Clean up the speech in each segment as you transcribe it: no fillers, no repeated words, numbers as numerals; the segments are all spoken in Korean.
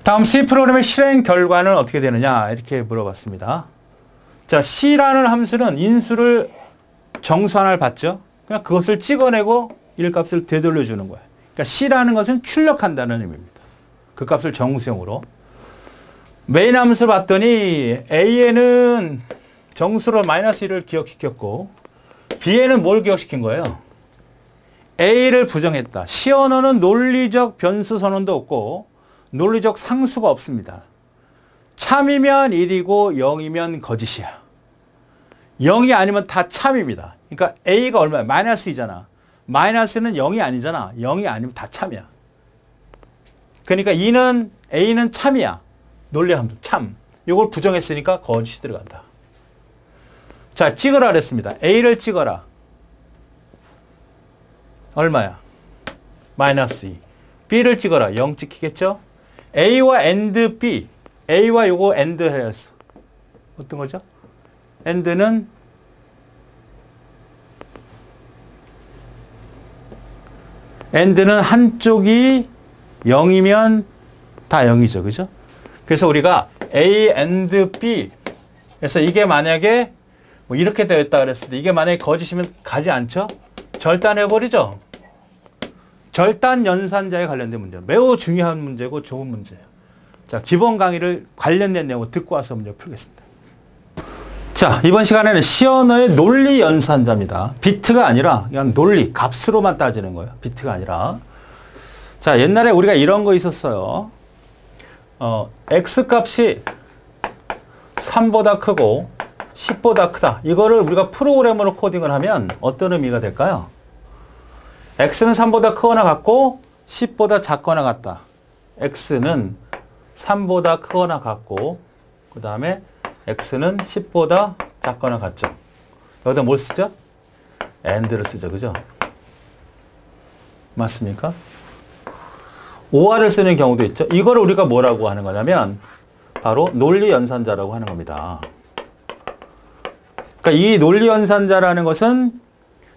다음 C 프로그램의 실행 결과는 어떻게 되느냐 이렇게 물어봤습니다. 자, C라는 함수는 인수를 정수 하나를 받죠. 그냥 그것을 찍어내고 1값을 되돌려주는 거예요. 그러니까 C라는 것은 출력한다는 의미입니다. 그 값을 정수형으로. 메인 함수를 봤더니 A에는 정수로 마이너스 1을 기억시켰고 B에는 뭘 기억시킨 거예요? A를 부정했다. C 언어는 논리적 변수 선언도 없고 논리적 상수가 없습니다. 참이면 1이고 0이면 거짓이야. 0이 아니면 다 참입니다. 그러니까 A가 얼마야? 마이너스 2잖아. 마이너스는 0이 아니잖아. 0이 아니면 다 참이야. 그러니까 A는 참이야. 논리함수 참. 이걸 부정했으니까 거짓이 들어간다. 자, 찍으라 그랬습니다. A를 찍어라. 얼마야? 마이너스 2. B를 찍어라. 0 찍히겠죠? A와 AND B. A와 요거 AND 해서 어떤 거죠? AND는 한쪽이 0이면 다 0이죠. 그죠? 그래서 우리가 A and B 그래서 이게 만약에 뭐 이렇게 되어 있다 그랬을 때 이게 만약에 거짓이면 가지 않죠? 절단해버리죠? 절단 연산자에 관련된 문제. 매우 중요한 문제고 좋은 문제예요. 자, 기본 강의를 관련된 내용을 듣고 와서 문제 풀겠습니다. 자, 이번 시간에는 C 언어의 논리 연산자입니다. 비트가 아니라 그냥 논리, 값으로만 따지는 거예요. 비트가 아니라. 자, 옛날에 우리가 이런 거 있었어요. X 값이 3보다 크고 10보다 크다. 이거를 우리가 프로그램으로 코딩을 하면 어떤 의미가 될까요? X는 3보다 크거나 같고 10보다 작거나 같다. X는 3보다 크거나 같고 그 다음에 X는 10보다 작거나 같죠. 여기다 뭘 쓰죠? AND를 쓰죠. 그죠? 맞습니까? OR을 쓰는 경우도 있죠. 이거를 우리가 뭐라고 하는 거냐면 바로 논리 연산자라고 하는 겁니다. 그러니까 이 논리 연산자라는 것은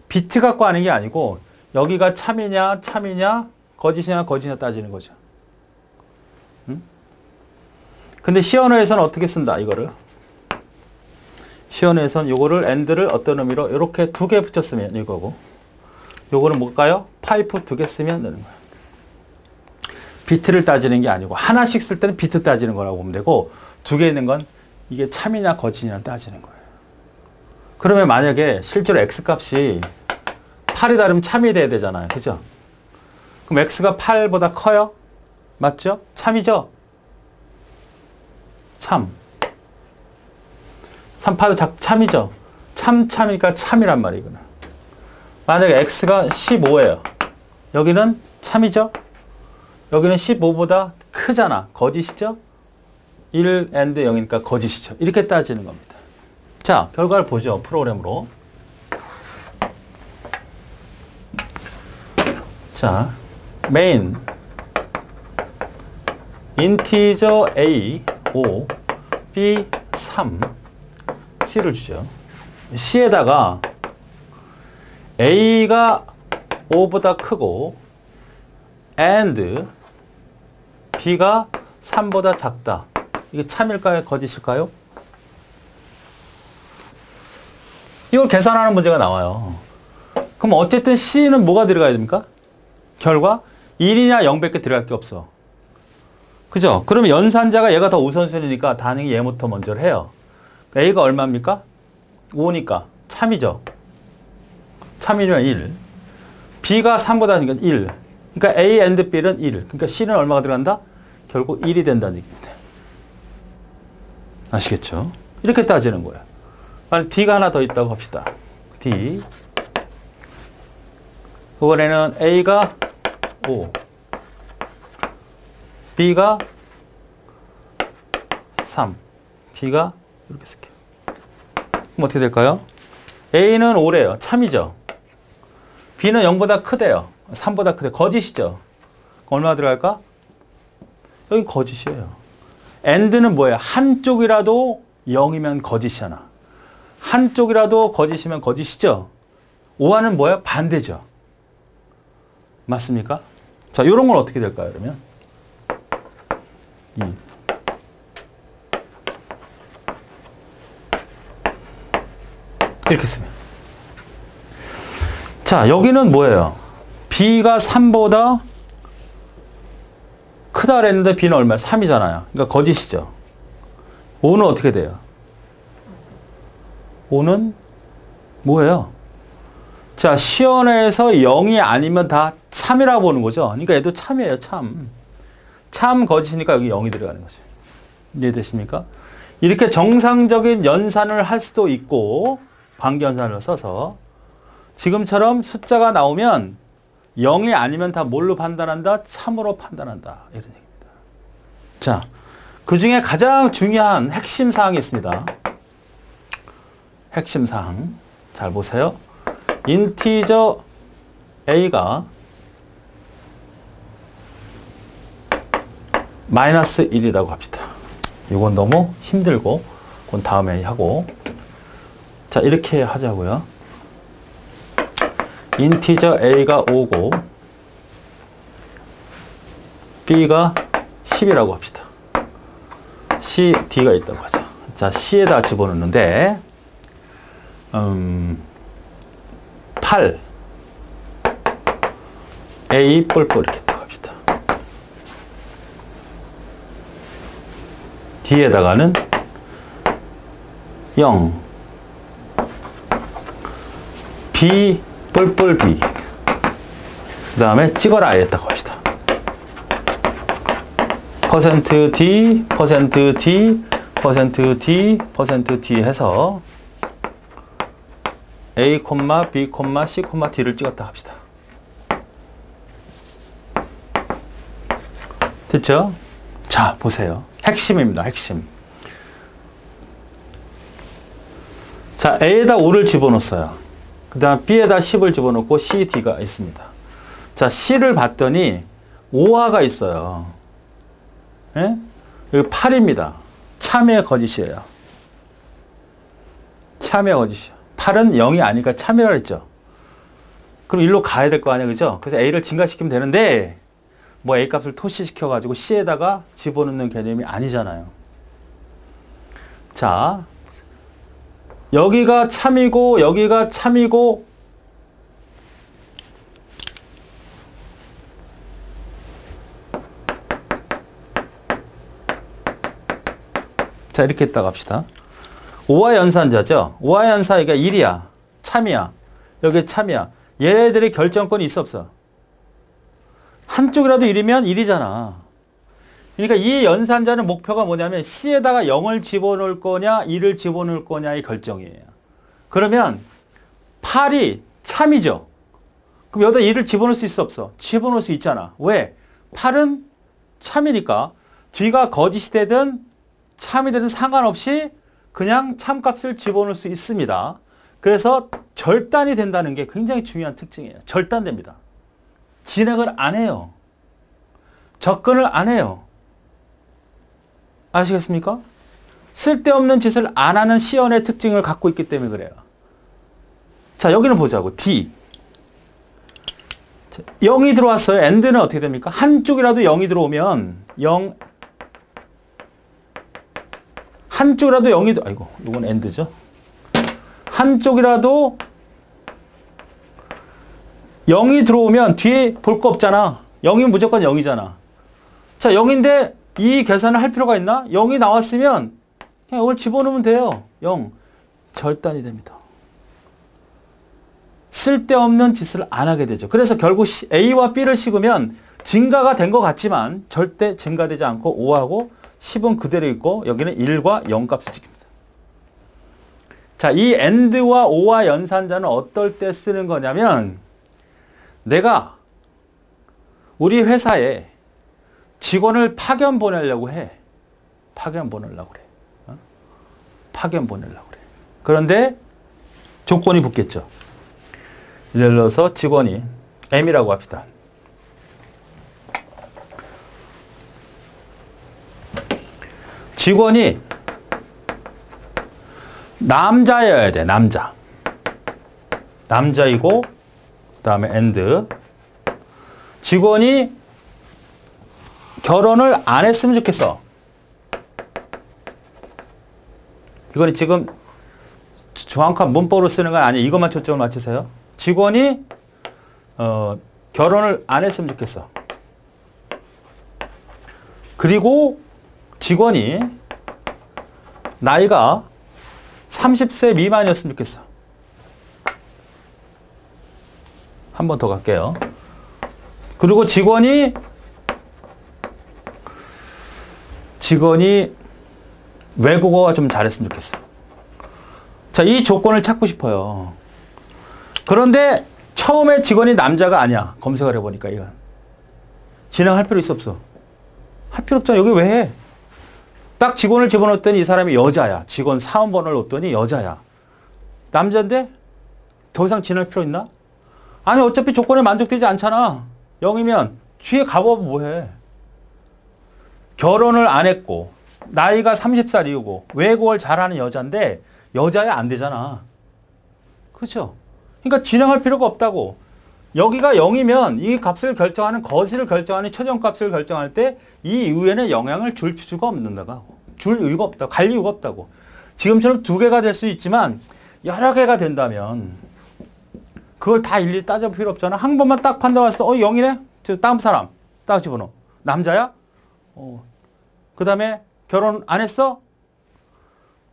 비트 갖고 하는 게 아니고 여기가 참이냐 거짓이냐 따지는 거죠. 근데 C 언어에서는 어떻게 쓴다 이거를? C 언어에서는 요거를 AND를 어떤 의미로 이렇게 2개 붙였으면 이거고 요거는 뭘까요? 파이프 2개 쓰면 되는 거예요. 비트를 따지는 게 아니고 하나씩 쓸 때는 비트 따지는 거라고 보면 되고 2개 있는 건 이게 참이냐 거짓이냐 따지는 거예요. 그러면 만약에 실제로 X값이 8이 다르면 참이 돼야 되잖아요. 그죠? 그럼 X가 8보다 커요? 맞죠? 참이죠? 참. 3파도 참이죠? 참이니까 참이란 말이구나. 만약에 X가 15예요. 여기는 참이죠? 여기는 15보다 크잖아. 거짓이죠? 1 and 0이니까 거짓이죠. 이렇게 따지는 겁니다. 자, 결과를 보죠. 프로그램으로. 자, main integer a 5 b 3 c를 주죠. c에다가 a가 5보다 크고 and b가 3보다 작다. 이게 참일까요? 거짓일까요? 이걸 계산하는 문제가 나와요. 그럼 어쨌든 c는 뭐가 들어가야 됩니까? 결과 1이냐 0밖에 들어갈 게 없어. 그죠? 그러면 연산자가 얘가 더 우선순위니까 당연히 얘부터 먼저 해요. A가 얼마입니까? 5니까 참이죠. 참이면 1. B가 3보다 1. 그러니까 A and B는 1. 그러니까 C는 얼마가 들어간다? 결국 1이 된다는 얘기입니다. 아시겠죠? 이렇게 따지는 거예요. 만약 D가 하나 더 있다고 합시다. D. 이번에는 A가 5. B가 3. B가 이렇게 쓸게요. 그럼 어떻게 될까요? A는 5래요. 참이죠. B는 0보다 크대요. 3보다 크대. 거짓이죠. 얼마 들어갈까? 여기 거짓이에요. AND는 뭐예요? 한쪽이라도 0이면 거짓이잖아. 한쪽이라도 거짓이면 거짓이죠. 5와는 뭐예요? 반대죠. 맞습니까? 자, 이런 건 어떻게 될까요, 그러면? 2. 이렇게 쓰면. 자, 여기는 뭐예요? B가 3보다 크다 그랬는데 B는 얼마야? 3이잖아요. 그러니까 거짓이죠. 5는 어떻게 돼요? 5는 뭐예요? 자, 시연에서 0이 아니면 다 참이라고 보는 거죠. 그러니까 얘도 참이에요, 참. 참 거짓이니까 여기 0이 들어가는 거죠. 이해되십니까? 이렇게 정상적인 연산을 할 수도 있고, 관계연산을 써서 지금처럼 숫자가 나오면 0이 아니면 다 뭘로 판단한다? 참으로 판단한다. 이런 얘기입니다. 자, 그 중에 가장 중요한 핵심 사항이 있습니다. 핵심 사항. 잘 보세요. 인티저 a가 마이너스 1이라고 합시다. 이건 너무 힘들고 그건 다음에 하고. 자, 이렇게 하자고요. 인티저 a가 5고 b가 10이라고 합시다. c, d가 있다고 하죠. 자, c에다 집어넣는데 8 a 뿔뿔 이렇게 있다고 합시다. d에다가는 0 b 뿔뿔 b 그 다음에 찍어라 했다고 합시다. %d, %d, %d, %d 해서 a, b, c, d를 찍었다 합시다. 됐죠? 자, 보세요. 핵심입니다. 핵심. 자, a에다 5를 집어넣었어요. 그 다음 b에다 10을 집어넣고 c, d가 있습니다. 자, c를 봤더니 5화가 있어요. 예? 여기 8입니다. 참의 거짓이에요. 참의 거짓이에요. 8은 0이 아니니까 참이라고 했죠. 그럼 1로 가야 될 거 아니에요. 그죠? 그래서 a를 증가시키면 되는데 뭐 a 값을 토시시켜가지고 c에다가 집어넣는 개념이 아니잖아요. 자, 여기가 참이고 여기가 참이고 자, 이렇게 했다고 합시다. 5화 연산자죠. 5화 연산이가 1이야. 참이야. 여기 참이야. 얘네들이 결정권이 있어 없어? 한쪽이라도 1이면 1이잖아. 그러니까 이 연산자는 목표가 뭐냐면 C에다가 0을 집어넣을 거냐 2를 집어넣을 거냐의 결정이에요. 그러면 8이 참이죠. 그럼 여기다 2를 집어넣을 수 있어 없어? 집어넣을 수 있잖아. 왜? 8은 참이니까 뒤가 거짓이 되든 참이 되든 상관없이 그냥 참값을 집어넣을 수 있습니다. 그래서 절단이 된다는 게 굉장히 중요한 특징이에요. 절단됩니다. 진행을 안 해요. 접근을 안 해요. 아시겠습니까? 쓸데없는 짓을 안 하는 시연의 특징을 갖고 있기 때문에 그래요. 자, 여기는 보자고. D. 0이 들어왔어요. AND는 어떻게 됩니까? 한쪽이라도 0이 들어오면 0, 한쪽이라도 0이, 아이고, 이건 AND죠. 한쪽이라도 0이 들어오면 뒤에 볼 거 없잖아. 0이면 무조건 0이잖아. 자, 0인데 이 계산을 할 필요가 있나? 0이 나왔으면 그냥 0을 집어넣으면 돼요. 0. 절단이 됩니다. 쓸데없는 짓을 안 하게 되죠. 그래서 결국 A와 B를 식으면 증가가 된 것 같지만 절대 증가되지 않고 5하고 10은 그대로 있고 여기는 1과 0 값을 찍힙니다. 자, 이 AND와 OR 연산자는 어떨 때 쓰는 거냐면 내가 우리 회사에 직원을 파견 보내려고 해. 파견 보내려고 그래. 파견 보내려고 그래. 그런데 조건이 붙겠죠. 예를 들어서 직원이 M이라고 합시다. 직원이 남자여야 돼. 남자. 남자이고 그 다음에 and 직원이 결혼을 안 했으면 좋겠어. 이건 지금 정확한 문법으로 쓰는 건 아니에요. 이것만 초점을 맞추세요. 직원이 결혼을 안 했으면 좋겠어. 그리고 직원이 나이가 30세 미만이었으면 좋겠어. 한 번 더 갈게요. 그리고 직원이 외국어가 좀 잘했으면 좋겠어. 자, 이 조건을 찾고 싶어요. 그런데 처음에 직원이 남자가 아니야. 검색을 해보니까 이건. 진행할 필요 있어 없어? 할 필요 없잖아. 여기 왜 해? 딱 직원을 집어넣었더니 이 사람이 여자야. 직원 사원번호를 넣었더니 여자야. 남자인데 더 이상 진행할 필요 있나? 아니 어차피 조건에 만족되지 않잖아. 0이면 뒤에 가보면 뭐해. 결혼을 안 했고 나이가 30살이고 외국어를 잘하는 여자인데 여자야 안 되잖아. 그렇죠? 그러니까 진행할 필요가 없다고. 여기가 0이면 이 값을 결정하는 거시를 결정하는 최종값을 결정할 때 이 이후에는 영향을 줄 수가 없는다고. 줄 이유가 없다고. 갈 이유가 없다고. 지금처럼 2개가 될 수 있지만 여러 개가 된다면 그걸 다 일일이 따져볼 필요 없잖아. 한 번만 딱 판단했어. 0이네? 저 다음 사람 딱 집어넣어. 남자야? 그 다음에 결혼 안 했어?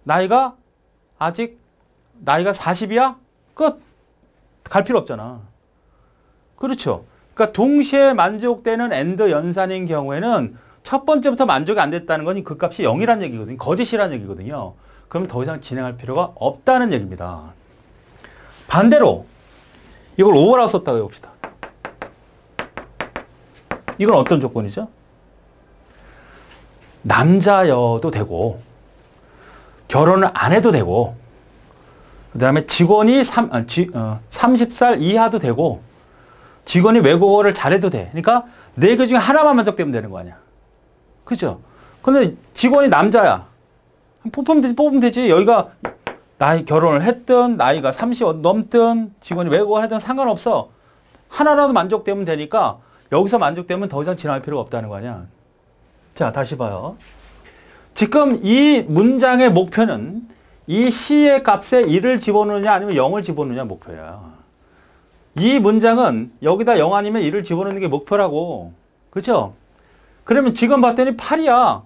나이가 40이야? 끝. 갈 필요 없잖아. 그렇죠. 그러니까 동시에 만족되는 AND 연산인 경우에는 첫 번째부터 만족이 안 됐다는 건 그 값이 0이라는 얘기거든요. 거짓이라는 얘기거든요. 그럼 더 이상 진행할 필요가 없다는 얘기입니다. 반대로 이걸 오버라고 썼다고 해봅시다. 이건 어떤 조건이죠? 남자여도 되고 결혼을 안 해도 되고 그 다음에 직원이 30살 이하도 되고 직원이 외국어를 잘해도 돼. 그러니까 4개 중에 하나만 만족되면 되는 거 아니야. 그죠? 근데 직원이 남자야. 뽑으면 되지. 여기가 결혼을 했든 나이가 30 넘든 직원이 외국어를 하든 상관없어. 하나라도 만족되면 되니까 여기서 만족되면 더 이상 진행할 필요가 없다는 거 아니야. 자, 다시 봐요. 지금 이 문장의 목표는 이 C의 값에 1을 집어넣느냐 아니면 0을 집어넣느냐 목표야. 이 문장은 여기다 0 아니면 1을 집어넣는 게 목표라고. 그죠? 그러면 지금 봤더니 8이야.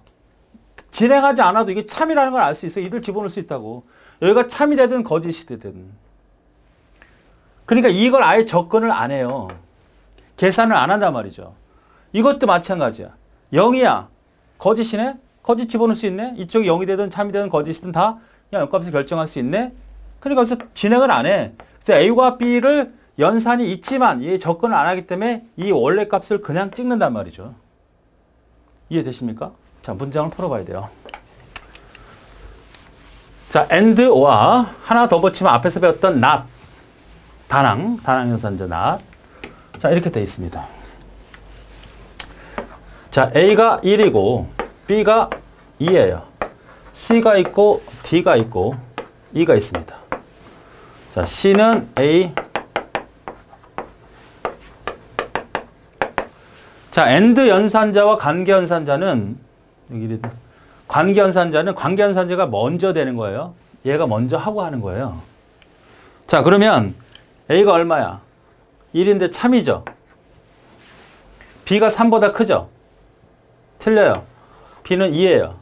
진행하지 않아도 이게 참이라는 걸 알 수 있어. 1을 집어넣을 수 있다고. 여기가 참이 되든 거짓이 되든. 그러니까 이걸 아예 접근을 안 해요. 계산을 안 한단 말이죠. 이것도 마찬가지야. 0이야. 거짓이네? 거짓 집어넣을 수 있네? 이쪽이 0이 되든 참이 되든 거짓이든 다 그냥 0값을 결정할 수 있네? 그러니까 그래서 진행을 안 해. 그래서 A와 B를 연산이 있지만 이 접근을 안 하기 때문에 이 원래 값을 그냥 찍는단 말이죠. 이해되십니까? 자, 문장을 풀어봐야 돼요. 자, and와 하나 더 붙이면 앞에서 배웠던 not. 다낭 연산자 not. 자, 이렇게 되어 있습니다. 자, A가 1이고 B가 2예요. C가 있고 D가 있고 E가 있습니다. 자, C는 A. 자, AND 연산자와 관계 연산자는 관계 연산자가 먼저 되는 거예요. 얘가 먼저 하고 하는 거예요. 자, 그러면 A가 얼마야? 1인데 참이죠. B가 3보다 크죠? 틀려요. B는 2예요.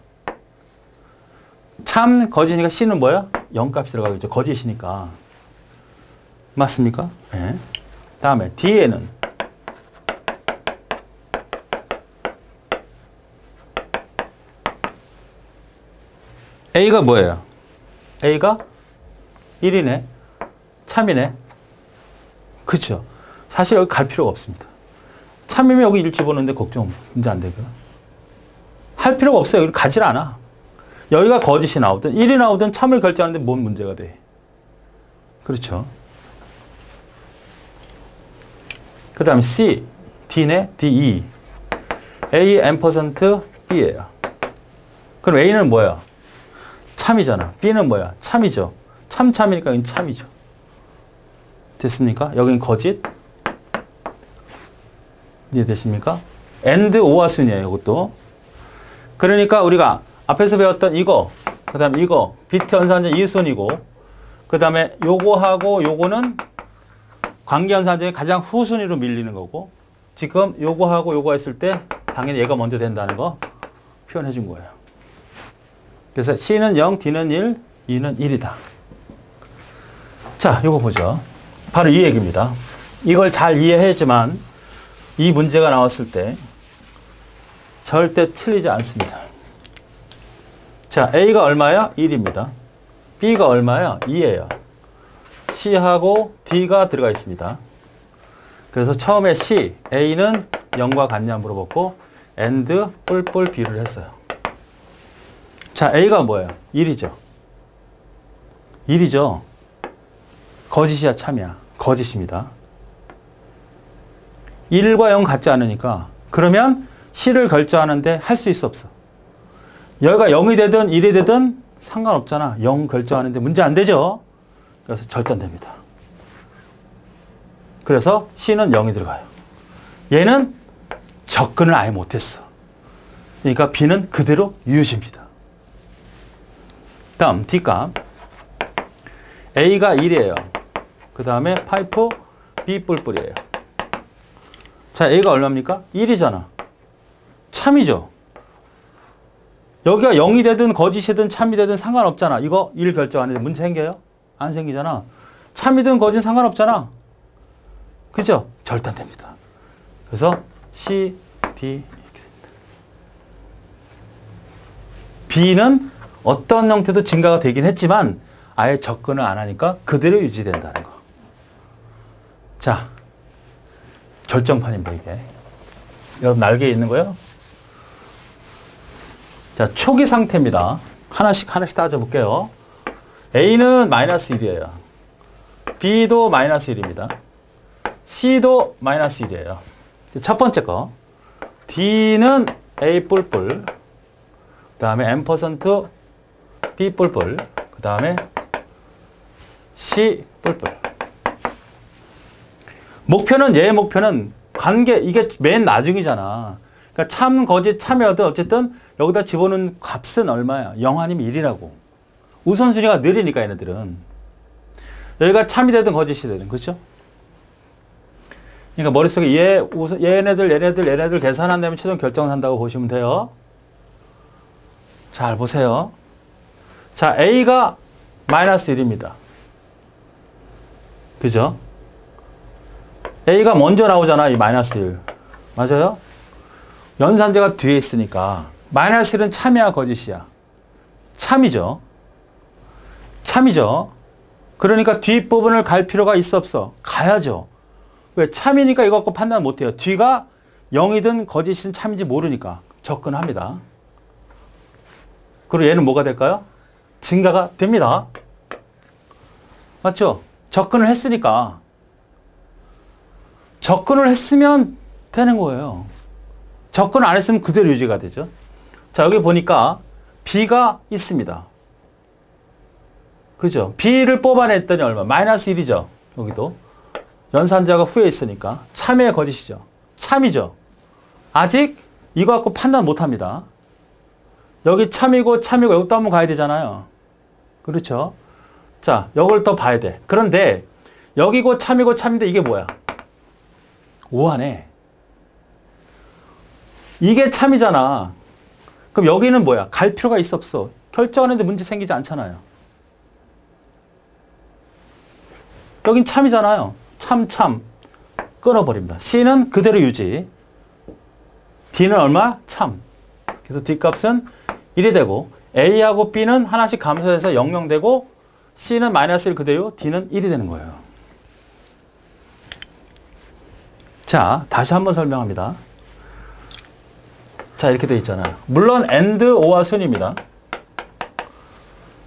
참, 거짓이니까 C는 뭐야? 0값이 들어가겠죠. 거짓이니까. 맞습니까? 네. 다음에 D에는 A가 뭐예요? A가 1이네. 참이네. 그렇죠. 사실 여기 갈 필요가 없습니다. 참이면 여기 1 집어넣는데 문제 안 되고요. 할 필요가 없어요. 여기 가질 않아. 여기가 거짓이 나오든 1이 나오든 참을 결정하는데 뭔 문제가 돼. 그렇죠. 그 다음에 C, D네. D, A, B예요. 그럼 A는 뭐야? 참이잖아. B는 뭐야? 참이죠. 참이니까 여기는 참이죠. 됐습니까? 여기는 거짓. 이해되십니까? AND OR 순이에요. 이것도. 그러니까 우리가 앞에서 배웠던 이거, 그 다음에 이거, 비트 연산전 2순이고, 그 다음에 요거하고 요거는 관계 연산전의 가장 후순위로 밀리는 거고, 지금 요거하고 요거 했을 때 당연히 얘가 먼저 된다는 거 표현해 준 거예요. 그래서 C는 0, D는 1, E는 1이다. 자, 요거 보죠. 바로 이 얘기입니다. 이걸 잘 이해해야지만 이 문제가 나왔을 때 절대 틀리지 않습니다. 자, A가 얼마야? 1입니다. B가 얼마야? 2예요. C하고 D가 들어가 있습니다. 그래서 처음에 C, A는 0과 같냐 물어봤고 AND 뿔뿔 B를 했어요. 자, A가 뭐예요? 1이죠. 1이죠. 거짓이야, 참이야? 거짓입니다. 1과 0 같지 않으니까 그러면 C를 결정하는데 할 수 있어 없어? 여기가 0이 되든 1이 되든 상관없잖아. 0 결정하는데 문제 안 되죠? 그래서 절대 안 됩니다. 그래서 C는 0이 들어가요. 얘는 접근을 아예 못했어. 그러니까 B는 그대로 유지입니다. 다음 D값. A가 1이에요. 그 다음에 파이프 B 뿔뿔이에요. 자, A가 얼마입니까? 1이잖아. 참이죠. 여기가 0이 되든 거짓이든 참이 되든 상관없잖아. 이거 1 결정하는데 문제 생겨요? 안 생기잖아. 참이든 거짓 상관없잖아. 그죠? 절대 안 됩니다. 그래서 C, D 이렇게 됩니다. B는 어떤 형태도 증가가 되긴 했지만 아예 접근을 안 하니까 그대로 유지된다는 거. 자, 결정판입니다, 이게. 여러분 날개에 있는 거요? 자, 초기 상태입니다. 하나씩 따져볼게요. A는 마이너스 1이에요. B도 마이너스 1입니다. C도 마이너스 1이에요. 첫 번째 거. D는 A 뿔뿔. 그 다음에 M% B 뿔뿔. 그 다음에 C 뿔뿔. 목표는, 얘의 목표는 관계, 이게 맨 나중이잖아. 그러니까 참, 거짓, 참여든 어쨌든 여기다 집어넣은 값은 얼마야? 0 아니면 1이라고. 우선순위가 느리니까 얘네들은. 여기가 참이 되든 거짓이 되든, 그렇죠? 그러니까 머릿속에 얘네들 계산한 다음에 최종 결정한다고 보시면 돼요. 잘 보세요. 자, A가 마이너스 1입니다. 그죠? A가 먼저 나오잖아, 이 마이너스 1. 맞아요? 연산제가 뒤에 있으니까 마이너스 1은 참이야, 거짓이야? 참이죠. 참이죠. 그러니까 뒷부분을 갈 필요가 있어 없어? 가야죠. 왜? 참이니까 이거 갖고 판단 못해요. 뒤가 0이든 거짓이든 참인지 모르니까 접근합니다. 그리고 얘는 뭐가 될까요? 증가가 됩니다. 맞죠? 접근을 했으니까. 접근을 했으면 되는 거예요. 접근 안 했으면 그대로 유지가 되죠. 자, 여기 보니까 B가 있습니다. 그죠? B를 뽑아냈더니 얼마? 마이너스 1이죠. 여기도. 연산자가 후에 있으니까. 참의 거짓이죠. 참이죠. 아직 이거 갖고 판단 못 합니다. 여기 참이고 여기도 한번 가야 되잖아요. 그렇죠? 자, 이걸 또 봐야 돼. 그런데 여기고 참이고 참인데 이게 뭐야? 오하네. 이게 참이잖아. 그럼 여기는 뭐야? 갈 필요가 있어 없어? 결정하는데 문제 생기지 않잖아요. 여긴 참이잖아요. 참. 끊어버립니다. C는 그대로 유지. D는 얼마? 참. 그래서 D 값은 1이 되고 A하고 B는 하나씩 감소해서 0 되고 C는 마이너스 1 그대로 D는 1이 되는 거예요. 자, 다시 한번 설명합니다. 자, 이렇게 돼 있잖아요. 물론 AND OR 순입니다.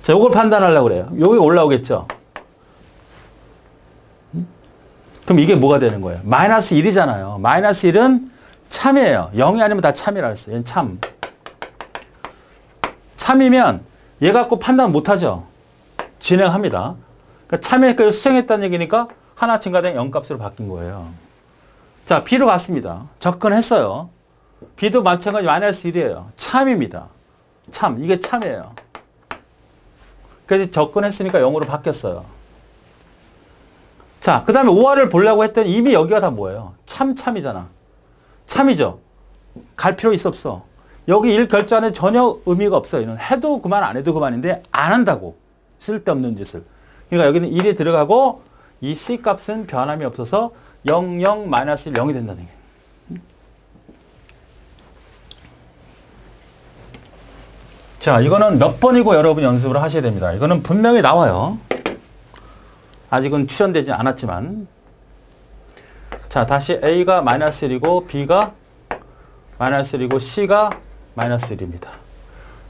자, 요걸 판단하려고 그래요. 여기 올라오겠죠? 그럼 이게 뭐가 되는 거예요? 마이너스 1이잖아요. 마이너스 1은 참이에요. 0이 아니면 다 참이라 했어요. 얘는 참. 참이면 얘 갖고 판단 못하죠. 진행합니다. 그러니까 참이니까 수정했다는 얘기니까 하나 증가된 0값으로 바뀐 거예요. 자, B로 갔습니다. 접근했어요. B도 마찬가지 마이너스 1이에요. 참입니다. 참. 이게 참이에요. 그래서 접근했으니까 0으로 바뀌었어요. 자, 그 다음에 OR을 보려고 했더니 이미 여기가 다 뭐예요? 참이잖아. 참이죠. 갈 필요 있어 없어. 여기 1 결제하는 전혀 의미가 없어요. 이는 해도 그만 안 해도 그만인데 안 한다고. 쓸데없는 짓을. 그러니까 여기는 1이 들어가고 이 C 값은 변함이 없어서 0, 0, 마이너스 1, 0이 된다는 게. 자, 이거는 몇 번이고 여러분 연습을 하셔야 됩니다. 이거는 분명히 나와요. 아직은 출연되지 않았지만. 자, 다시 A가 마이너스 1이고 B가 마이너스 1이고 C가 마이너스 1입니다.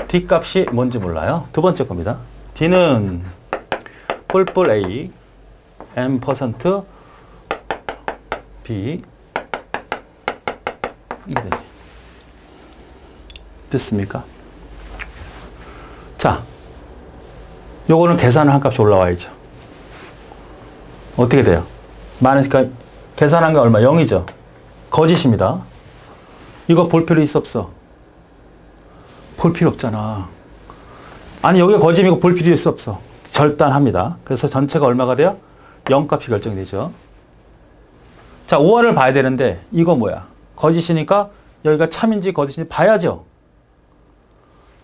D 값이 뭔지 몰라요. 두 번째 겁니다. D는 뿔뿔 A M% B 이게 되지. 됐습니까? 자, 요거는 계산을 한 값이 올라와야죠. 어떻게 돼요? 그러니까 계산한 게 얼마? 0이죠. 거짓입니다. 이거 볼 필요 있어 없어? 볼 필요 없잖아. 아니 여기가 거짓이고 볼 필요 있어 없어? 절단합니다. 그래서 전체가 얼마가 돼요? 0 값이 결정이 되죠. 자, 5화를 봐야 되는데 이거 뭐야? 거짓이니까 여기가 참인지 거짓인지 봐야죠.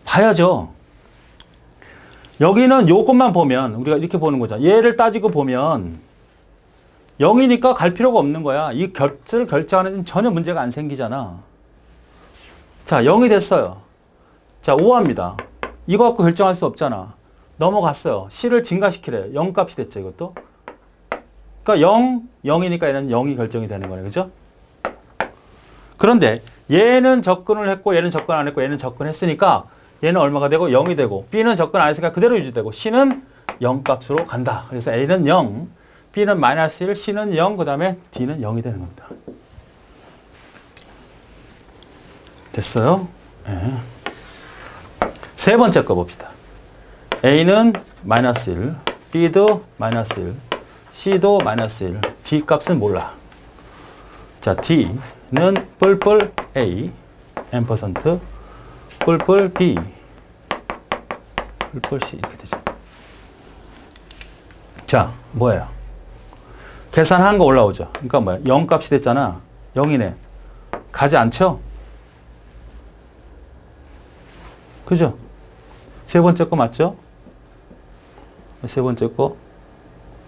봐야죠. 여기는 요것만 보면 우리가 이렇게 보는 거죠. 얘를 따지고 보면 0이니까 갈 필요가 없는 거야. 이 값을 결정하는 데는 전혀 문제가 안 생기잖아. 자, 0이 됐어요. 자, 5화입니다. 이거 갖고 결정할 수 없잖아. 넘어갔어요. C를 증가시키래요. 0 값이 됐죠, 이것도. 그러니까 0, 0이니까 얘는 0이 결정이 되는 거네. 그죠? 그런데 얘는 접근을 했고 얘는 접근 안 했고 얘는 접근했으니까 얘는 얼마가 되고 0이 되고 B는 접근 안 했으니까 그대로 유지되고 C는 0 값으로 간다. 그래서 A는 0, B는 마이너스 1, C는 0, 그 다음에 D는 0이 되는 겁니다. 됐어요? 네. 세 번째 거 봅시다. A는 마이너스 1, B도 마이너스 1, C도 마이너스 1, D 값은 몰라. 자, D는 뿔뿔 A, M% 뿔뿔 B, 뿔뿔 C 이렇게 되죠. 자, 뭐예요? 계산한 거 올라오죠. 그러니까 뭐야? 0 값이 됐잖아. 0이네. 가지 않죠? 그죠? 세 번째 거 맞죠? 세 번째 거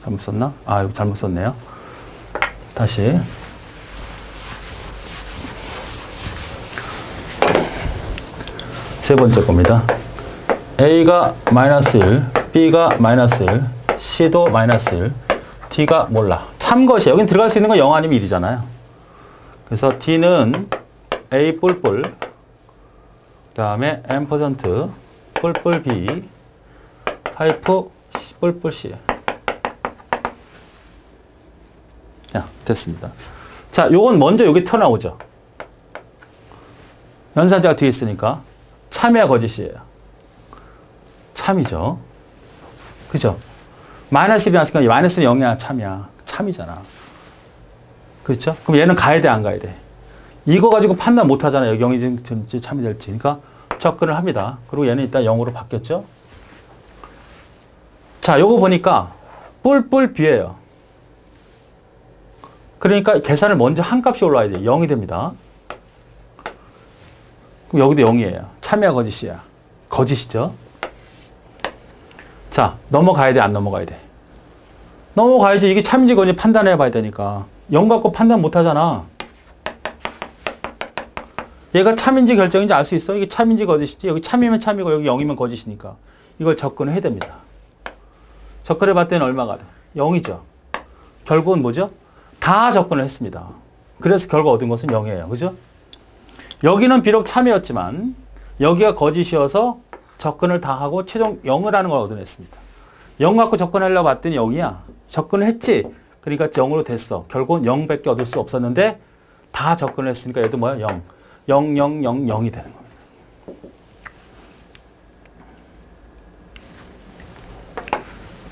잘못 썼나? 아, 이거 잘못 썼네요. 다시. 세 번째 겁니다. A가 마이너스 1, B가 마이너스 1, C도 마이너스 1, D가 몰라. 참것이 여긴 들어갈 수 있는 건 0 아니면 1이잖아요. 그래서 D는 A 뿔뿔, 그 다음에 M% 뿔뿔 B, 하이프 뿔뿔 C. 자, 됐습니다. 자, 요건 먼저 여기 튀어나오죠. 연산자가 뒤에 있으니까 참이야 거짓이에요? 참이죠. 그죠? 마이너스 1이 나왔으니까 마이너스는 0이야 참이야. 참이잖아. 그렇죠? 그럼 얘는 가야 돼 안 가야 돼? 이거 가지고 판단 못 하잖아요. 0이 참이 될지. 그러니까 접근을 합니다. 그리고 얘는 일단 0으로 바뀌었죠. 자, 요거 보니까 뿔뿔 B예요. 그러니까 계산을 먼저 한 값이 올라와야 돼요. 0이 됩니다. 그럼 여기도 0이에요. 참이야 거짓이야? 거짓이죠. 자, 넘어가야 돼 안 넘어가야 돼? 넘어가야지. 이게 참인지 거짓인지 판단해 봐야 되니까. 0 갖고 판단 못 하잖아. 얘가 참인지 결정인지 알 수 있어? 이게 참인지 거짓인지. 여기 참이면 참이고 여기 0이면 거짓이니까. 이걸 접근을 해야 됩니다. 접근해 봤더니 얼마가 돼? 0이죠. 결국은 뭐죠? 다 접근을 했습니다. 그래서 결과 얻은 것은 0이에요. 그죠? 여기는 비록 참이었지만 여기가 거짓이어서 접근을 다 하고 최종 0을 하는 걸 얻어냈습니다. 0 갖고 접근하려고 봤더니 0이야. 접근을 했지. 그러니까 0으로 됐어. 결국은 0밖에 얻을 수 없었는데 다 접근을 했으니까 얘도 뭐야? 0. 0, 0, 0, 0이 되는 겁니다.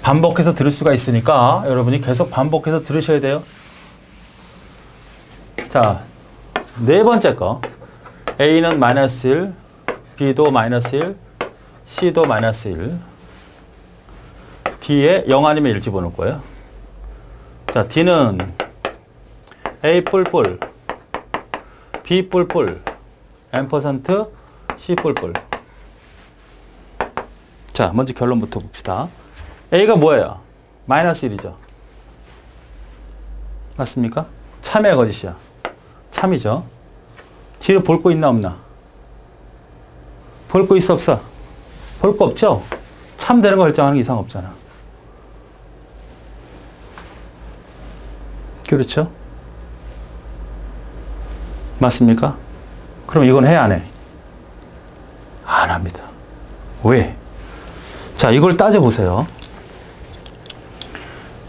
반복해서 들을 수가 있으니까 여러분이 계속 반복해서 들으셔야 돼요. 자, 네 번째 거. A는 마이너스 1, B도 마이너스 1, C도 마이너스 1. D에 0 아니면 1 집어넣을 거예요. 자, D는 A 뿔뿔, B 뿔뿔, M%, C 뿔뿔. 자, 먼저 결론부터 봅시다. A가 뭐예요? 마이너스 1이죠. 맞습니까? 참이야, 거짓이야? 참이죠. 뒤로 볼 거 있나, 없나? 볼 거 있어, 없어? 볼 거 없죠? 참 되는 거 결정하는 게 이상 없잖아. 그렇죠? 맞습니까? 그럼 이건 해, 안 해? 안 합니다. 왜? 자, 이걸 따져보세요.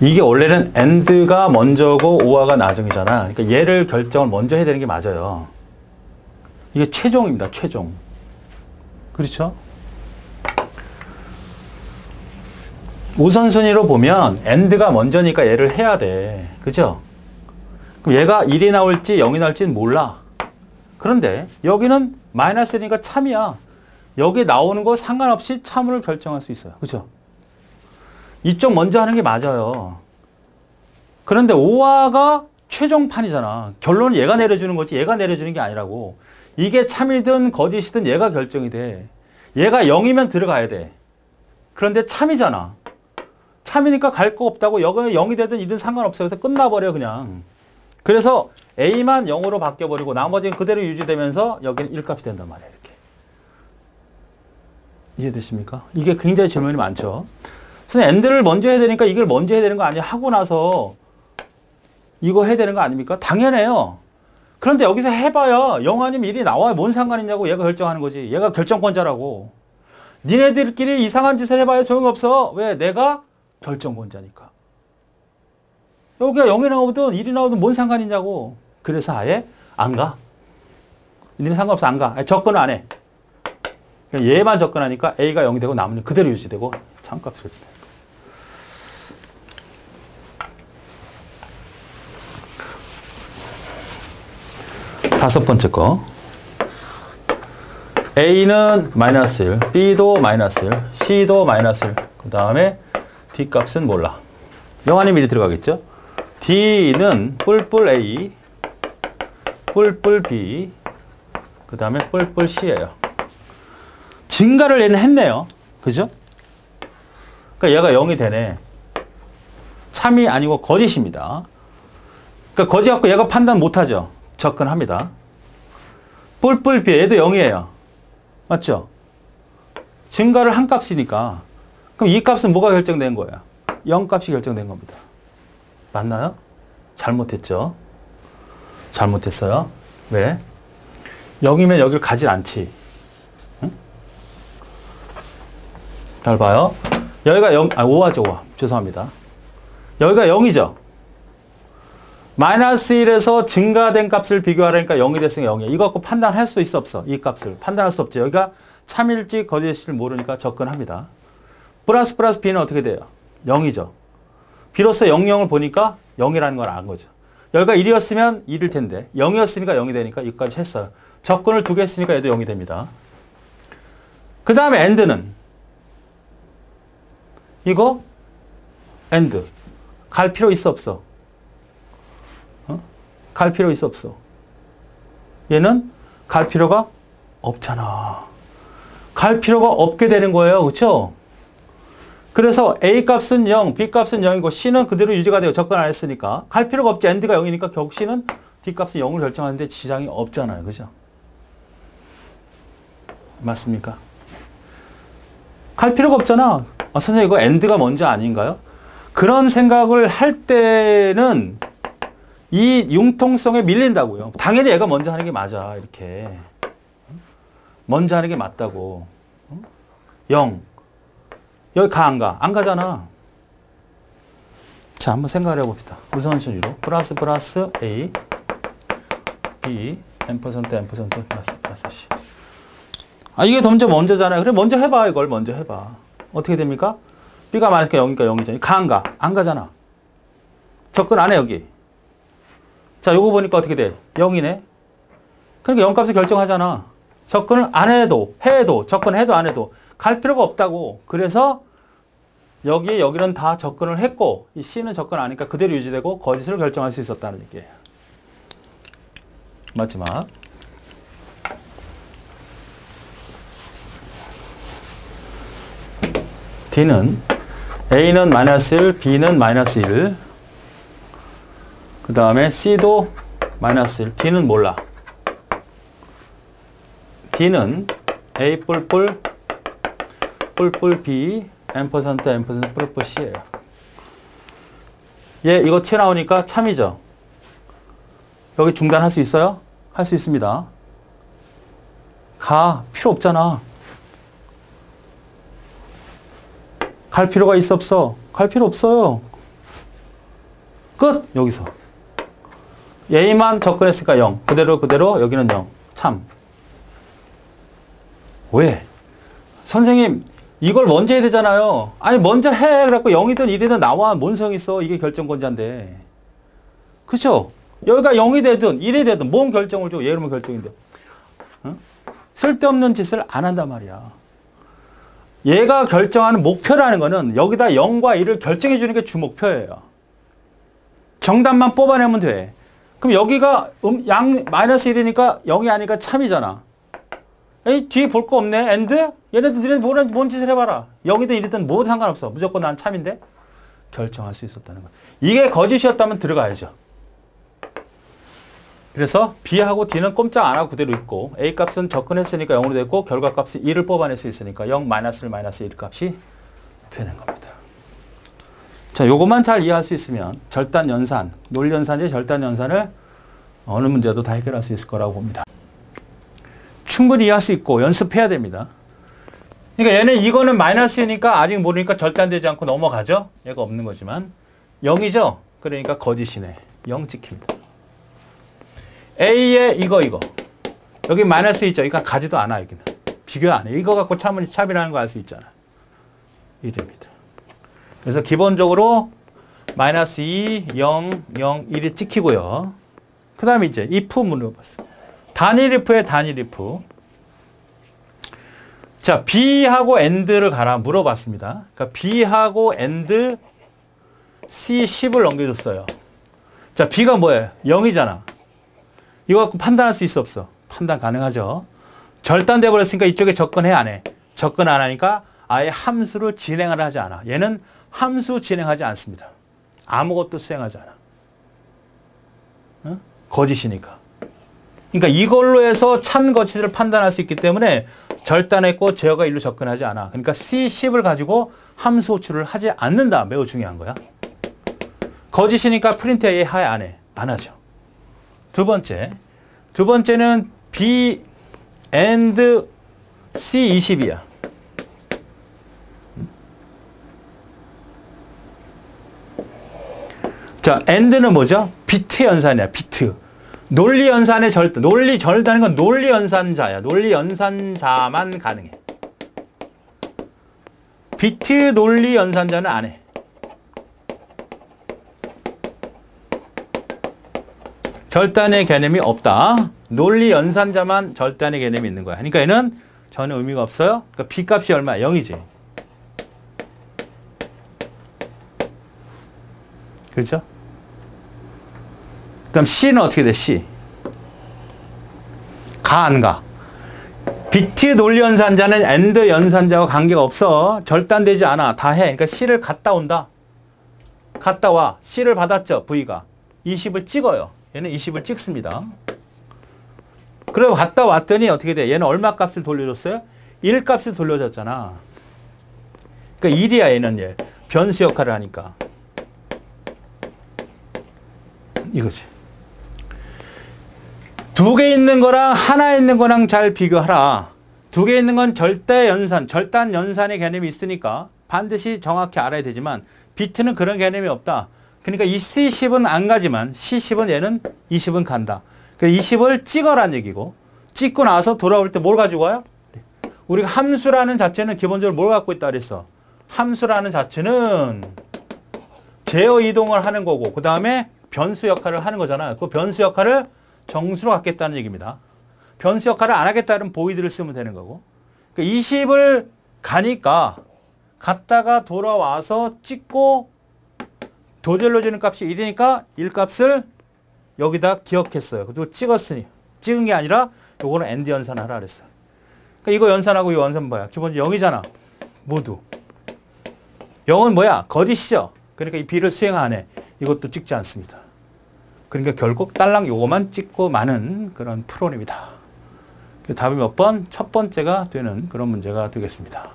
이게 원래는 AND가 먼저고 OR가 나중이잖아. 그러니까 얘를 결정을 먼저 해야 되는 게 맞아요. 이게 최종입니다. 최종. 그렇죠? 우선순위로 보면 AND가 먼저니까 얘를 해야 돼. 그죠? 그럼 얘가 1이 나올지 0이 나올지는 몰라. 그런데 여기는 마이너스 1이니까 참이야. 여기 나오는 거 상관없이 참을 결정할 수 있어요. 그죠? 이쪽 먼저 하는 게 맞아요. 그런데 OR가 최종판이잖아. 결론은 얘가 내려주는 거지 얘가 내려주는 게 아니라고. 이게 참이든 거짓이든 얘가 결정이 돼. 얘가 0이면 들어가야 돼. 그런데 참이잖아. 참이니까 갈 거 없다고 여기가 0이 되든 1은 상관없어요. 그래서 끝나버려 그냥. 그래서 A만 0으로 바뀌어버리고 나머지는 그대로 유지되면서 여기는 1값이 된단 말이에요. 이렇게. 이해되십니까? 이게 굉장히 질문이 많죠. 선생님, AND를 먼저 해야 되니까 이걸 먼저 해야 되는 거 아니야? 하고 나서 이거 해야 되는 거 아닙니까? 당연해요. 그런데 여기서 해봐야 0 아니면 1이 나와야 뭔 상관이냐고. 얘가 결정하는 거지. 얘가 결정권자라고. 니네들끼리 이상한 짓을 해봐야 소용없어. 왜? 내가 결정권자니까. 여기가 0이 나오든 1이 나오든 뭔 상관이냐고. 그래서 아예 안 가. 니네 상관없어. 안 가. 접근을 안 해. 얘만 접근하니까 A가 0이 되고 나머지는 그대로 유지되고 참값을 유지돼. 다섯 번째 거. A는 마이너스 1, B도 마이너스 1, C도 마이너스 1. 그 다음에 D 값은 몰라. 0 아니면 1이 들어가겠죠? D는 뿔뿔 A, 뿔뿔 B, 그 다음에 뿔뿔 C예요. 증가를 얘는 했네요. 그죠? 그러니까 얘가 0이 되네. 참이 아니고 거짓입니다. 그러니까 거짓 갖고 얘가 판단 못하죠. 접근합니다. 뿔뿔 B, 얘도 0이에요. 맞죠? 증가를 한 값이니까. 그럼 이 값은 뭐가 결정된 거야? 0 값이 결정된 겁니다. 맞나요? 잘못했죠? 잘못했어요. 왜? 0이면 여기를 가질 않지. 응? 잘 봐요. 여기가 0, 5하죠, 5. 죄송합니다. 여기가 0이죠? 마이너스 1에서 증가된 값을 비교하라니까 0이 됐으니까 0이에요. 이거 갖고 판단할 수 있어, 없어? 이 값을. 판단할 수 없죠. 여기가 참일지 거짓일지 모르니까 접근합니다. 플러스 B는 어떻게 돼요? 0이죠. 비로소 0을 보니까 0이라는 걸 안 거죠. 여기가 1이었으면 1일 텐데 0이었으니까 0이 되니까 여기까지 했어요. 접근을 2개 했으니까 얘도 0이 됩니다. 그 다음에 AND는 이거 AND 갈 필요 있어 없어? 갈 필요 있어 없어? 얘는 갈 필요가 없잖아. 갈 필요가 없게 되는 거예요. 그렇죠? 그래서 A 값은 0, B 값은 0이고 C는 그대로 유지가 돼요. 접근 안 했으니까. 갈 필요가 없지. AND가 0이니까 결국 C는 D 값은 0을 결정하는데 지장이 없잖아요. 그죠? 맞습니까? 갈 필요가 없잖아. 선생님 이거 AND가 먼저 아닌가요? 그런 생각을 할 때는 이 융통성에 밀린다고요. 당연히 얘가 먼저 하는 게 맞아. 이렇게. 먼저 하는 게 맞다고. 0. 여기 가, 안 가? 안 가잖아. 자, 한번 생각을 해봅시다. 우선순위로. 플러스 A, B, M%, 플러스 C. 이게 먼저잖아요. 그래, 먼저 해봐. 이걸 먼저 해봐. 어떻게 됩니까? B가 많으니까 0이니까 0이잖아. 가, 안 가? 안 가잖아. 접근 안 해, 여기. 자, 요거 보니까 어떻게 돼? 0이네. 그러니까 0값을 결정하잖아. 접근을 안 해도 접근해도 안 해도 갈 필요가 없다고. 그래서 여기에 여기는 다 접근을 했고 이 C는 접근 안 하니까 그대로 유지되고 거짓을 결정할 수 있었다는 얘기예요. 마지막. D는 A는 마이너스 1, B는 마이너스 1. 그 다음에 C도 마이너스 1. D는 몰라. D는 A 뿔뿔 B M%, 뿔뿔 C예요. 얘 이거 튀어나오니까 참이죠. 여기 중단할 수 있어요? 할 수 있습니다. 가. 필요 없잖아. 갈 필요가 있어 없어? 갈 필요 없어요. 끝! 여기서. A만 접근했으니까 0. 그대로 여기는 0. 참. 왜? 선생님 이걸 먼저 해야 되잖아요. 아니 먼저 해. 그래갖고 0이든 1이든 나와. 뭔 소용이 있어. 이게 결정권자인데. 그쵸? 여기가 0이 되든 1이 되든 뭔 결정을 줘. 얘로만 결정인데. 어? 쓸데없는 짓을 안 한단 말이야. 얘가 결정하는 목표라는 거는 여기다 0과 1을 결정해 주는 게 주목표예요. 정답만 뽑아내면 돼. 그럼 여기가 마이너스 1이니까 0이 아니니까 참이잖아. 에이, 뒤에 볼 거 없네. 엔드? 얘네들 뭔 짓을 해봐라. 0이든 1이든 뭐든 상관없어. 무조건 난 참인데 결정할 수 있었다는 거야. 이게 거짓이었다면 들어가야죠. 그래서 B하고 D는 꼼짝 안 하고 그대로 있고 A값은 접근했으니까 0으로 됐고 결과값이 1을 뽑아낼 수 있으니까 0, 마이너스 1, 마이너스 1 값이 되는 겁니다. 자, 요것만 잘 이해할 수 있으면 절단연산, 논리연산의 절단연산을 어느 문제도 다 해결할 수 있을 거라고 봅니다. 충분히 이해할 수 있고 연습해야 됩니다. 그러니까 얘는 이거는 마이너스니까 아직 모르니까 절단되지 않고 넘어가죠. 얘가 없는 거지만 0이죠. 그러니까 거짓이네. 0 찍힙니다. A에 이거 여기 마이너스 있죠. 그러니까 가지도 않아. 여기는 비교 안 해. 이거 갖고 참이라는 거 알 수 있잖아. 이랍니다. 그래서 기본적으로 마이너스 2, 0, 0, 1이 찍히고요. 그 다음에 이제 if 물어봤어요. 단일 if에 단일 if. 자, B하고 AND를 가라 물어봤습니다. 그러니까 B하고 AND C10을 넘겨줬어요. 자, B가 뭐예요? 0이잖아. 이거 갖고 판단할 수 있어 없어? 판단 가능하죠. 절단돼 버렸으니까 이쪽에 접근해 안 해? 접근 안 하니까 아예 함수를 진행을 하지 않아. 얘는 함수 진행하지 않습니다. 아무것도 수행하지 않아. 어? 거짓이니까. 그러니까 이걸로 해서 참 거짓을 판단할 수 있기 때문에 절단했고 제어가 일로 접근하지 않아. 그러니까 C10을 가지고 함수 호출을 하지 않는다. 매우 중요한 거야. 거짓이니까 프린트 A 하에 안 해. 안 하죠. 두 번째는 B and C20이야. 자, AND는 뭐죠? 비트 연산이야. 비트. 논리 연산의 절단. 논리 절단인 건 논리 연산자야. 논리 연산자만 가능해. 비트 논리 연산자는 안 해. 절단의 개념이 없다. 논리 연산자만 절단의 개념이 있는 거야. 그러니까 얘는 전혀 의미가 없어요. 그러니까 B 값이 얼마야? 0이지. 그렇죠? 그럼 C는 어떻게 돼? C. 가, 안 가? 비트 논리 연산자는 AND 연산자와 관계가 없어. 절단되지 않아. 다 해. 그러니까 C를 갔다 온다. 갔다 와. C를 받았죠. V가. 20을 찍어요. 얘는 20을 찍습니다. 그리고 갔다 왔더니 어떻게 돼? 얘는 얼마 값을 돌려줬어요? 1 값을 돌려줬잖아. 그러니까 1이야 얘는 얘. 변수 역할을 하니까. 이거지. 두 개 있는 거랑 하나 있는 거랑 잘 비교하라. 두 개 있는 건 절대 연산, 절단 연산의 개념이 있으니까 반드시 정확히 알아야 되지만 비트는 그런 개념이 없다. 그러니까 이 C10은 안 가지만 C10은 얘는 20은 간다. 그 20을 찍어란 얘기고 찍고 나서 돌아올 때 뭘 가지고 와요? 우리가 함수라는 자체는 기본적으로 뭘 갖고 있다 그랬어? 함수라는 자체는 제어 이동을 하는 거고 그 다음에 변수 역할을 하는 거잖아요. 그 변수 역할을 정수로 갖겠다는 얘기입니다. 변수 역할을 안 하겠다는 보이드를 쓰면 되는 거고. 그러니까 20을 가니까 갔다가 돌아와서 찍고 도절로 주는 값이 1이니까 1값을 여기다 기억했어요. 그리고 찍었으니. 찍은 게 아니라 요거는 AND 연산하라 그랬어요. 그러니까 이거 연산하고 이 연산 뭐야? 기본적으로 0이잖아. 모두. 0은 뭐야? 거짓이죠. 그러니까 이 B를 수행 안 해. 이것도 찍지 않습니다. 그러니까 결국 딸랑 요거만 찍고 마는 그런 프로그램이다. 답이 몇 번? 첫 번째가 되는 그런 문제가 되겠습니다.